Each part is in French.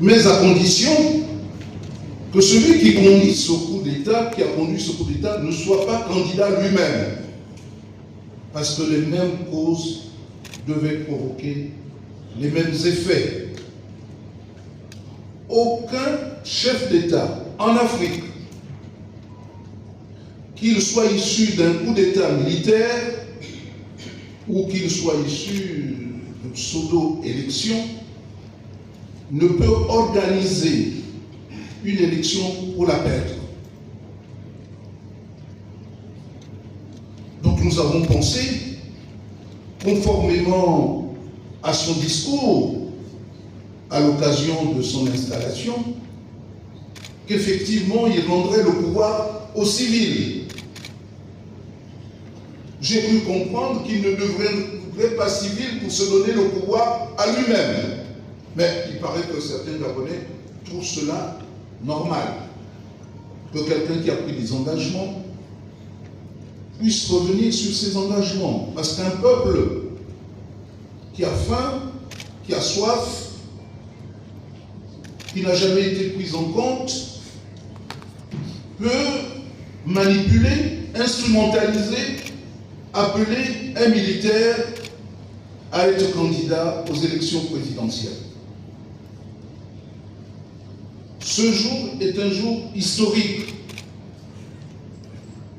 mais à condition que celui qui conduit ce coup d'État, qui a conduit ce coup d'État, ne soit pas candidat lui-même. Parce que les mêmes causes devaient provoquer les mêmes effets. Aucun chef d'État en Afrique, qu'il soit issu d'un coup d'État militaire ou qu'il soit issu de pseudo-élection, ne peut organiser une élection pour la perdre. Donc nous avons pensé, conformément à son discours à l'occasion de son installation, qu'effectivement il rendrait le pouvoir aux civils. J'ai cru comprendre qu'il ne devrait pas civil pour se donner le pouvoir à lui-même. Mais il paraît que certains Gabonais trouvent cela normal. Que quelqu'un qui a pris des engagements puisse revenir sur ses engagements. Parce qu'un peuple qui a faim, qui a soif, qui n'a jamais été pris en compte, peut manipuler, instrumentaliser, appeler un militaire à être candidat aux élections présidentielles. Ce jour est un jour historique,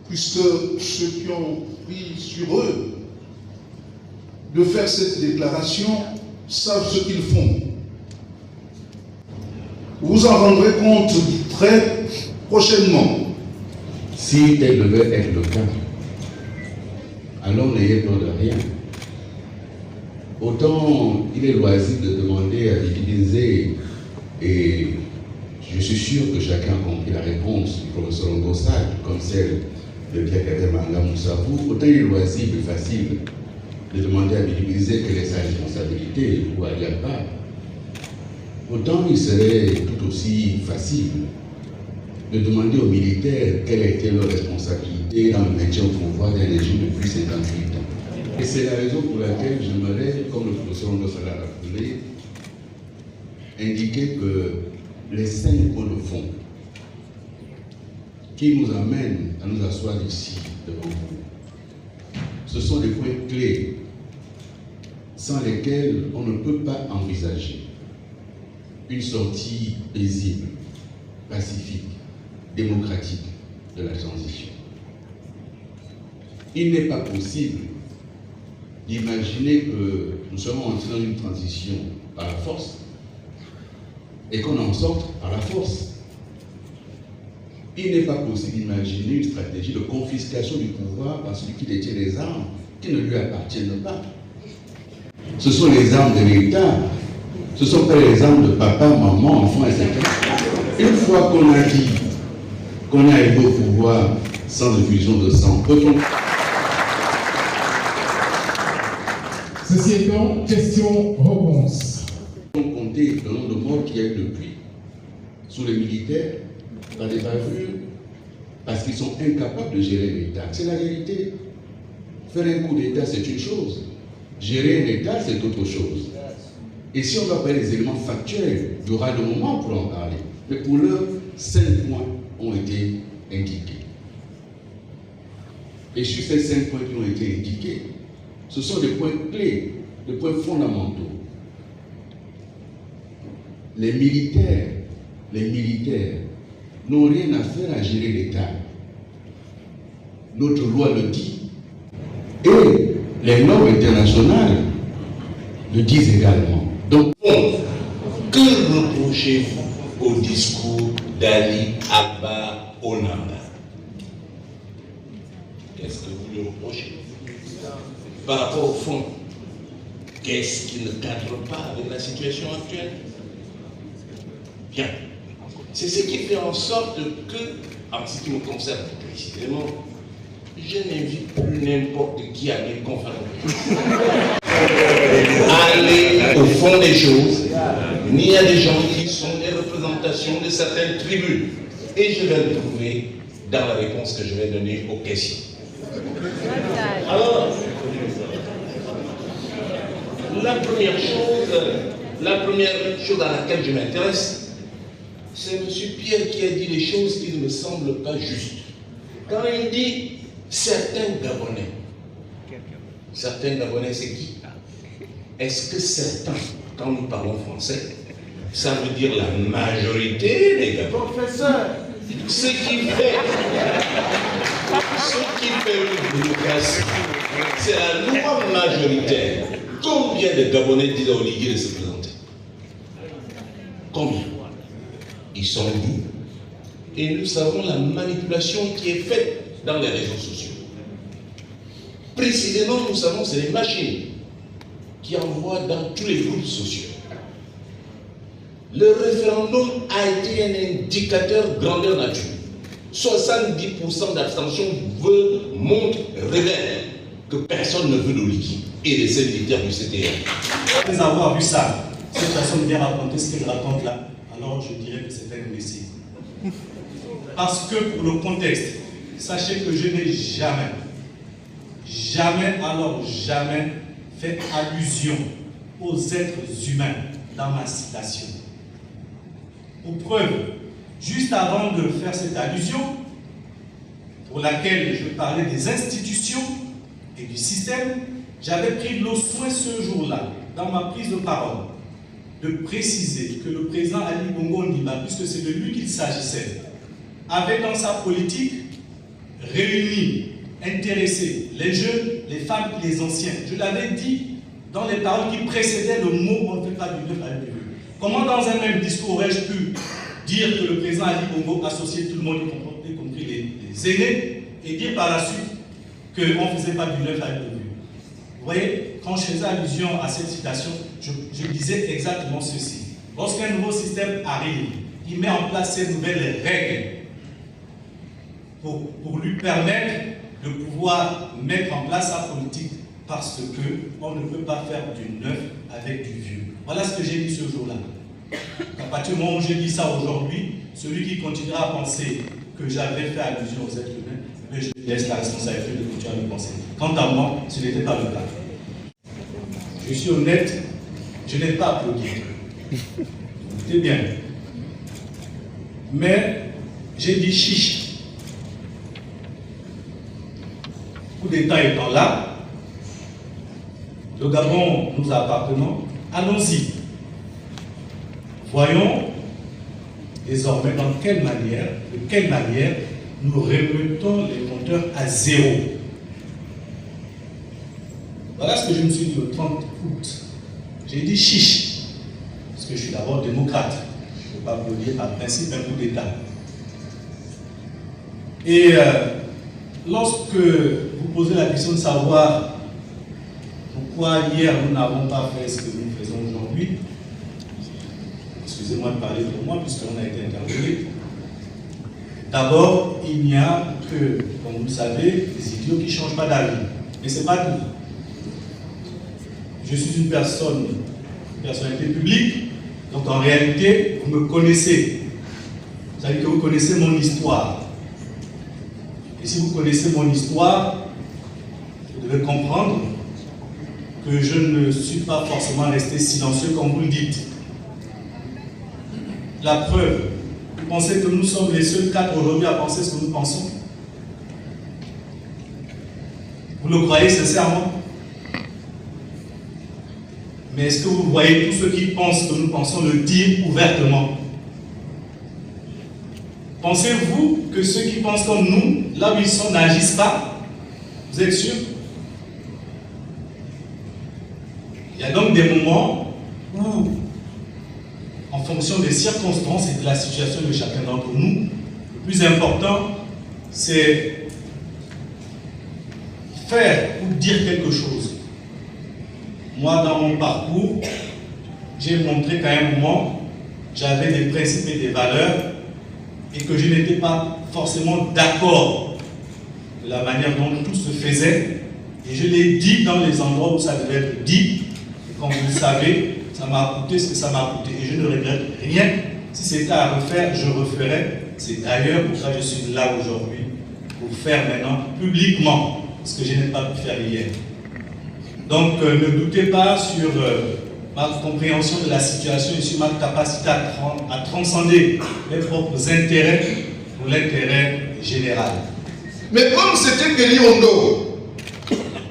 puisque ceux qui ont pris sur eux de faire cette déclaration savent ce qu'ils font. Vous en rendrez compte très prochainement. Si tel devait être le cas, alors n'ayez peur de rien. Autant il est loisible de demander à diviser, et je suis sûr que chacun a compris la réponse du professeur Ngossal, comme celle de Pierre Manga Moussabou, autant il est loisible et facile de demander à diviser quelle est sa responsabilité ou à dire pas. Autant il serait tout aussi facile de demander aux militaires quelle était leur responsabilité dans le maintien au pouvoir d'un régime depuis 58 ans. Et c'est la raison pour laquelle j'aimerais, comme le professeur Ngossal l'a rappelé, indiquer que les 5 points de fond qui nous amènent à nous asseoir ici devant vous, ce sont des points clés sans lesquels on ne peut pas envisager une sortie paisible, pacifique, démocratique de la transition. Il n'est pas possible d'imaginer que nous sommes entrés dans une transition par la force et qu'on en sorte par la force. Il n'est pas possible d'imaginer une stratégie de confiscation du pouvoir par celui qui détient les armes qui ne lui appartiennent pas. Ce sont les armes de l'État. Ce ne sont pas les armes de papa, maman, enfant, etc. Une fois qu'on a dit qu'on est arrivé au pouvoir sans effusion de sang, peut-on... Ceci étant, question-réponse. On comptait le nombre de morts qu'il y a eu depuis sous les militaires dans des bavures parce qu'ils sont incapables de gérer l'État. C'est la réalité. Faire un coup d'État, c'est une chose. Gérer un État, c'est autre chose. Et si on va parler des éléments factuels, il y aura le moment pour en parler. Mais pour l'heure, 5 points ont été indiqués. Et sur ces 5 points qui ont été indiqués, ce sont des points clés, des points fondamentaux. Les militaires n'ont rien à faire à gérer l'État. Notre loi le dit. Et les normes internationales le disent également. Donc, que reprochez-vous au discours d'Ali Abba Onanda? Qu'est-ce que vous lui reprochez? Par rapport au fond, qu'est-ce qui ne cadre pas avec la situation actuelle? Bien. C'est ce qui fait en sorte que, en ce qui me concerne précisément, je n'invite plus n'importe qui à mes conférences. Aller au fond des choses, ni à des gens qui sont des représentations de certaines tribus. Et je vais le trouver dans la réponse que je vais donner aux questions. Alors, la première chose, la première chose à laquelle je m'intéresse, c'est M. Pierre qui a dit des choses qui ne me semblent pas justes. Quand il dit certains Gabonais c'est qui? Est-ce que certains, quand nous parlons français, ça veut dire la majorité des Gabonais? Professeur, Ce qui fait une démocratie, c'est la loi majoritaire. Combien de Gabonais disent à Olivier de se présenter? Combien? Ils sont doux. Et nous savons la manipulation qui est faite dans les réseaux sociaux. Précisément, nous savons que c'est les machines qui envoient dans tous les groupes sociaux. Le référendum a été un indicateur grandeur nature. 70% d'abstention révèle que personne ne veut d'Oliki et les militaires du CTR. Après avoir vu ça, cette personne vient raconter ce qu'elle raconte là, alors je dirais que c'est un imbécile. Parce que pour le contexte, sachez que je n'ai jamais fait allusion aux êtres humains dans ma citation. Pour preuve, juste avant de faire cette allusion, pour laquelle je parlais des institutions et du système, j'avais pris le soin ce jour-là, dans ma prise de parole, de préciser que le président Ali Bongo Ondimba, puisque c'est de lui qu'il s'agissait, avait dans sa politique réuni, intéressé les jeunes, les femmes et les anciens. Je l'avais dit dans les paroles qui précédaient le mot « on ne fait pas du neuf à du vieux ». Comment dans un même discours aurais-je pu dire que le président Ali Bongo associait tout le monde, y compris les aînés, et dire par la suite qu'on ne faisait pas du neuf à du vieux? Vous voyez, quand je faisais allusion à cette citation, je disais exactement ceci. Lorsqu'un nouveau système arrive, il met en place ces nouvelles règles pour lui permettre de pouvoir mettre en place sa politique, parce qu'on ne peut pas faire du neuf avec du vieux. Voilà ce que j'ai dit ce jour-là. À partir du moment où j'ai dit ça aujourd'hui, celui qui continuera à penser que j'avais fait allusion aux êtres humains, mais je lui laisse la responsabilité de continuer à le penser. Quant à moi, ce n'était pas le cas. Je suis honnête, je n'ai pas applaudi. Écoutez bien. Mais j'ai dit chiche. Coup d'État étant là, le Gabon nous appartenant, allons-y. Voyons désormais de quelle manière nous remettons les compteurs à zéro. Voilà ce que je me suis dit le 30 août. J'ai dit chiche, parce que je suis d'abord démocrate. Je ne peux pas applaudir par principe un coup d'État. Et lorsque vous posez la question de savoir pourquoi hier nous n'avons pas fait ce que nous faisons aujourd'hui, excusez-moi de parler pour moi puisqu'on a été interpellé. D'abord, il n'y a que, comme vous le savez, des idiots qui ne changent pas d'avis. Mais ce n'est pas tout. Je suis une personnalité publique, donc en réalité, vous me connaissez. Vous savez que vous connaissez mon histoire. Et si vous connaissez mon histoire, vous devez comprendre que je ne suis pas forcément resté silencieux comme vous le dites. La preuve, vous pensez que nous sommes les seuls 4 aujourd'hui à penser ce que nous pensons? Vous le croyez sincèrement? Mais est-ce que vous voyez tous ceux qui pensent que nous pensons le dire ouvertement? Pensez-vous que ceux qui pensent comme nous, là où ils sont, n'agissent pas? Vous êtes sûr? Il y a donc des moments où, en fonction des circonstances et de la situation de chacun d'entre nous, le plus important, c'est faire ou dire quelque chose. Moi, dans mon parcours, j'ai montré qu'à un moment, j'avais des principes et des valeurs et que je n'étais pas forcément d'accord de la manière dont tout se faisait. Et je l'ai dit dans les endroits où ça devait être dit. Et comme vous le savez, ça m'a coûté ce que ça m'a coûté. Et je ne regrette rien. Si c'était à refaire, je referais. C'est d'ailleurs pour ça que je suis là aujourd'hui, pour faire maintenant publiquement ce que je n'ai pas pu faire hier. Donc ne doutez pas sur ma compréhension de la situation et sur ma capacité à transcender mes propres intérêts pour l'intérêt général. Mais comme c'était Kelly Ondo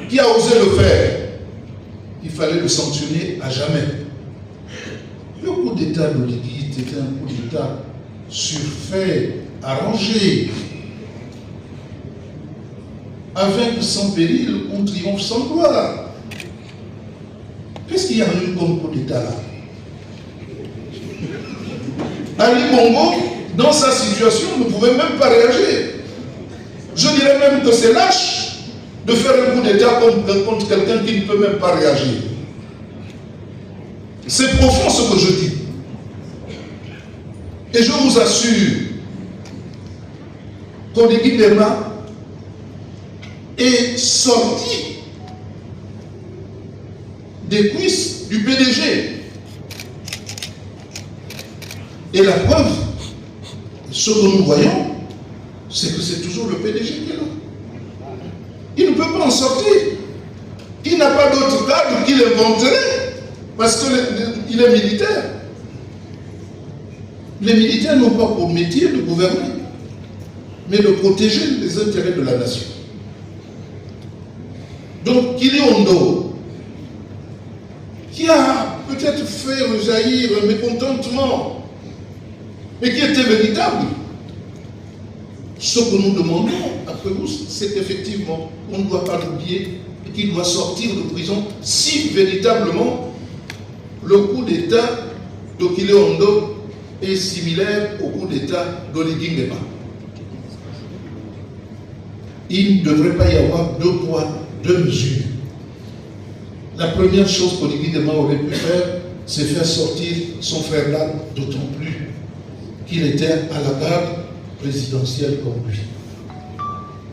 qui a osé le faire, il fallait le sanctionner à jamais. Le coup d'État d'Oligui était un coup d'État surfait, arrangé. Avec sans péril, on triomphe sans gloire. Qu'est-ce qu'il y a eu comme coup d'État là? Ali Bongo, dans sa situation, ne pouvait même pas réagir. Je dirais même que c'est lâche de faire un coup d'État contre quelqu'un qui ne peut même pas réagir. C'est profond ce que je dis. Et je vous assure qu'Oligui Nguema est sorti des cuisses du PDG. Et la preuve, ce que nous voyons, c'est que c'est toujours le PDG qui est là. Il ne peut pas en sortir. Il n'a pas d'autre cadre qu'il inventerait, parce qu'il est militaire. Les militaires n'ont pas pour métier de gouverner, mais de protéger les intérêts de la nation. Donc, Kelly Ondo, qui a peut-être fait rejaillir un mécontentement, mais qui était véritable, ce que nous demandons après vous, c'est qu'effectivement, on ne doit pas l'oublier et qu'il doit sortir de prison si véritablement le coup d'État de Kelly Ondo est similaire au coup d'État d'Oligui Nguema. Il ne devrait pas y avoir deux poids, deux mesures. La première chose qu'Oligui Nguema aurait pu faire, c'est faire sortir son frère là, d'autant plus qu'il était à la garde présidentielle comme lui.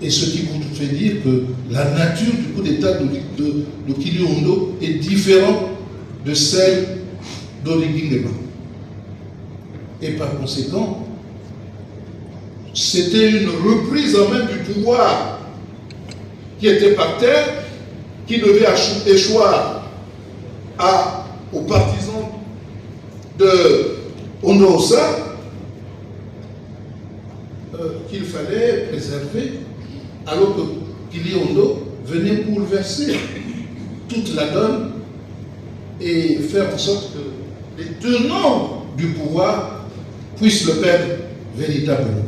Et ce qui vous fait dire que la nature du coup d'État de Kelly Ondo est différente de celle d'Oligui Nguema. Et par conséquent, c'était une reprise en main du pouvoir qui était par terre, qui devait échoir aux partisans de Ondo Ossa, qu'il fallait préserver, alors que Kelly Ondo venait bouleverser toute la donne et faire en sorte que les tenants du pouvoir puissent le perdre véritablement.